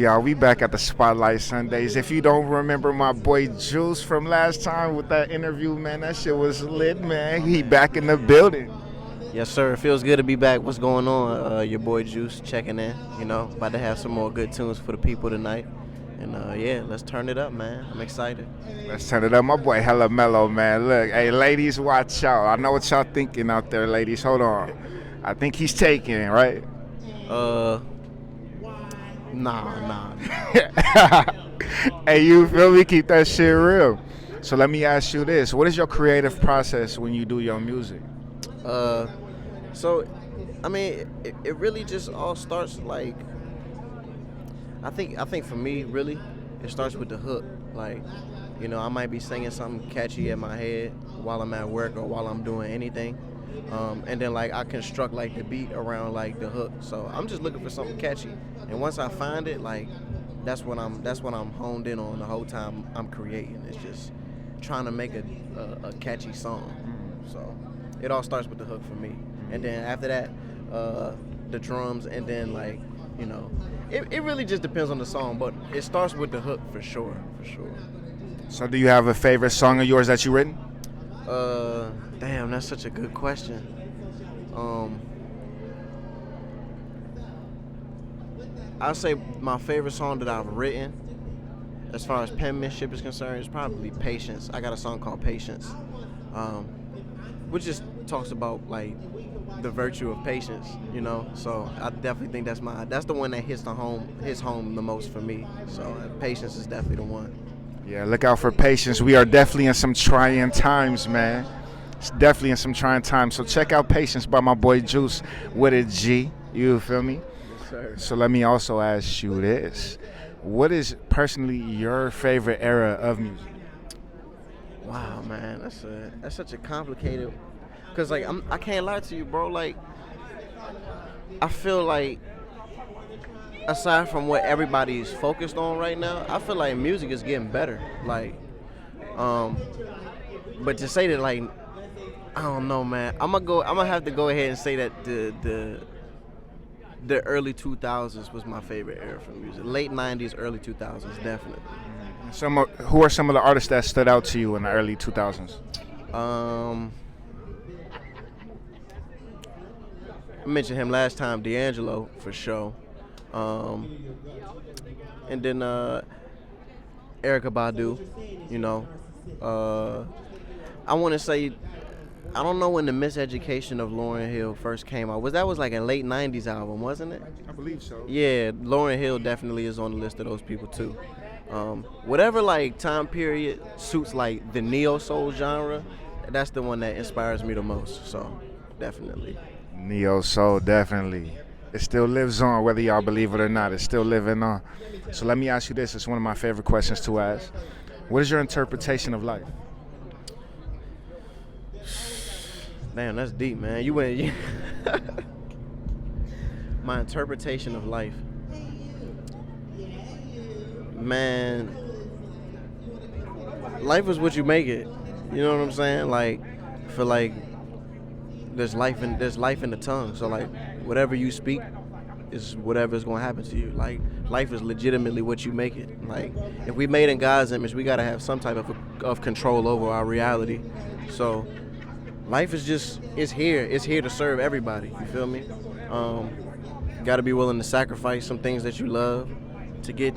y'all? We back at the Spotlight Sundays. If you don't remember my boy Geuice from last time with that interview, man, that shit was lit, man. He back in the building. Yes, sir. It feels good to be back. What's going on? Your boy Geuice checking in. About to have some more good tunes for the people tonight. And yeah, let's turn it up, man. I'm excited. Let's turn it up. My boy hella mellow, man. Look, hey, ladies, watch out. I know what y'all thinking out there, ladies. Hold on. I think he's taking, right? Nah. Hey, you feel me? Keep that shit real. So let me ask you this. What is your creative process when you do your music? So, I mean, it really just all starts like, I think for me, really, it starts with the hook. Like, I might be singing something catchy in my head while I'm at work or while I'm doing anything. And then like I construct like the beat around like the hook. So I'm just looking for something catchy. And once I find it, like that's what I'm honed in on the whole time I'm creating. It's just trying to make a catchy song. So it all starts with the hook for me. And then after that, the drums, and then like, it really just depends on the song, but it starts with the hook for sure. So do you have a favorite song of yours that you written? Damn, that's such a good question. I'll say my favorite song that I've written, as far as penmanship is concerned, is probably Patience. I got a song called Patience, which just talks about like the virtue of patience, So I definitely think that's the one that hits home the most for me. So Patience is definitely the one. Yeah, look out for Patience. We are definitely in some trying times, man. It's definitely in some trying times. So check out Patience by my boy Geuice with a G. You feel me? Yes, sir. So let me also ask you this. What is personally your favorite era of music? Wow, man, that's such a complicated. Cause like I can't lie to you, bro. Like I feel like aside from what everybody's focused on right now, I feel like music is getting better. Like, but to say that, like, I don't know, man. I'm gonna have to go ahead and say that the early 2000s was my favorite era for music. Late 90s, early 2000s, definitely. Who are some of the artists that stood out to you in the early 2000s? I mentioned him last time, D'Angelo, for sure. And then Erykah Badu, I want to say, I don't know when the Miseducation of Lauryn Hill first came out. That was like a late 90s album, wasn't it? I believe so. Yeah, Lauryn Hill definitely is on the list of those people too. Whatever like time period suits like the neo soul genre, that's the one that inspires me the most. So definitely. Neo soul, definitely. It still lives on, whether y'all believe it or not. It's still living on. So let me ask you this. It's one of my favorite questions to ask. What is your interpretation of life? Damn, that's deep, man. You went. My interpretation of life. Man, life is what you make it. You know what I'm saying? Like, for like, there's life in the tongue. So like, whatever you speak is whatever is going to happen to you. Like, life is legitimately what you make it. Like, if we made in God's image, we got to have some type of control over our reality. So life is just, it's here to serve everybody. You feel me? Got to be willing to sacrifice some things that you love to get.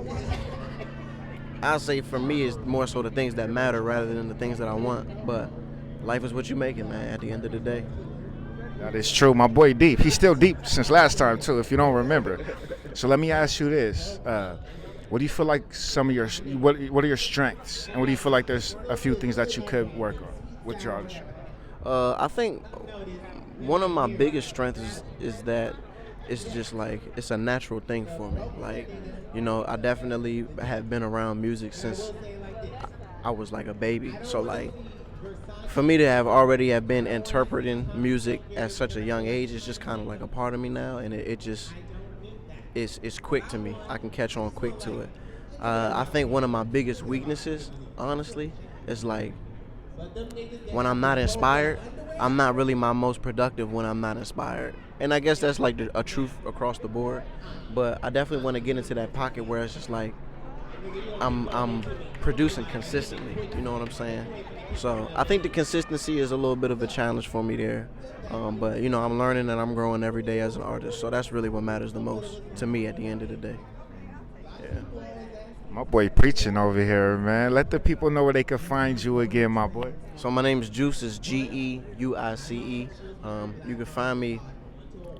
I'll say for me, it's more so the things that matter rather than the things that I want. But life is what you make it, man, at the end of the day. That is true. My boy Deep. He's still deep since last time, too, if you don't remember. So let me ask you this. What do you feel like some of your, what are your strengths? And what do you feel like there's a few things that you could work on with your artistry? I think one of my biggest strengths is that it's just like, it's a natural thing for me. Like, I definitely have been around music since I was like a baby. So like, for me to have been interpreting music at such a young age, it's just kind of like a part of me now, and it just it's quick to me. I can catch on quick to it. I think one of my biggest weaknesses, honestly, is like when I'm not inspired, I'm not really my most productive when I'm not inspired. And I guess that's like a truth across the board. But I definitely want to get into that pocket where it's just like I'm producing consistently. You know what I'm saying? So I think the consistency is a little bit of a challenge for me there. But you know, I'm learning and I'm growing every day as an artist. So that's really what matters the most to me at the end of the day. Yeah. My boy preaching over here, man. Let the people know where they can find you again, my boy. So my name is Geuice. It's Geuice. You can find me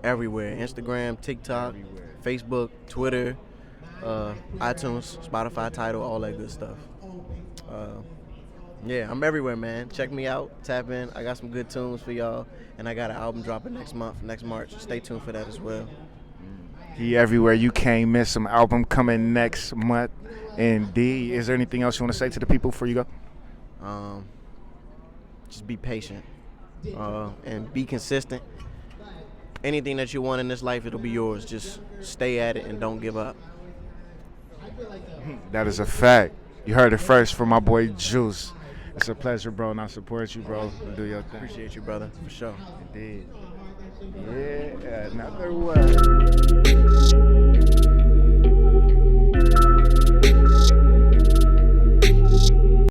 everywhere: Instagram, TikTok, Facebook, Twitter, iTunes, Spotify, Tidal, all that good stuff. Yeah, I'm everywhere, man. Check me out, tap in. I got some good tunes for y'all, and I got an album dropping next March. Stay tuned for that as well. He everywhere. You can't miss him. Album coming next month. N.D.H. Is there anything else you want to say to the people before you go? Just be patient and be consistent. Anything that you want in this life, it'll be yours. Just stay at it and don't give up. That is a fact. You heard it first from my boy Geuice. It's a pleasure, bro, and I support you, bro. Do your thing. Appreciate you, brother, for sure. Indeed. Yeah, another one.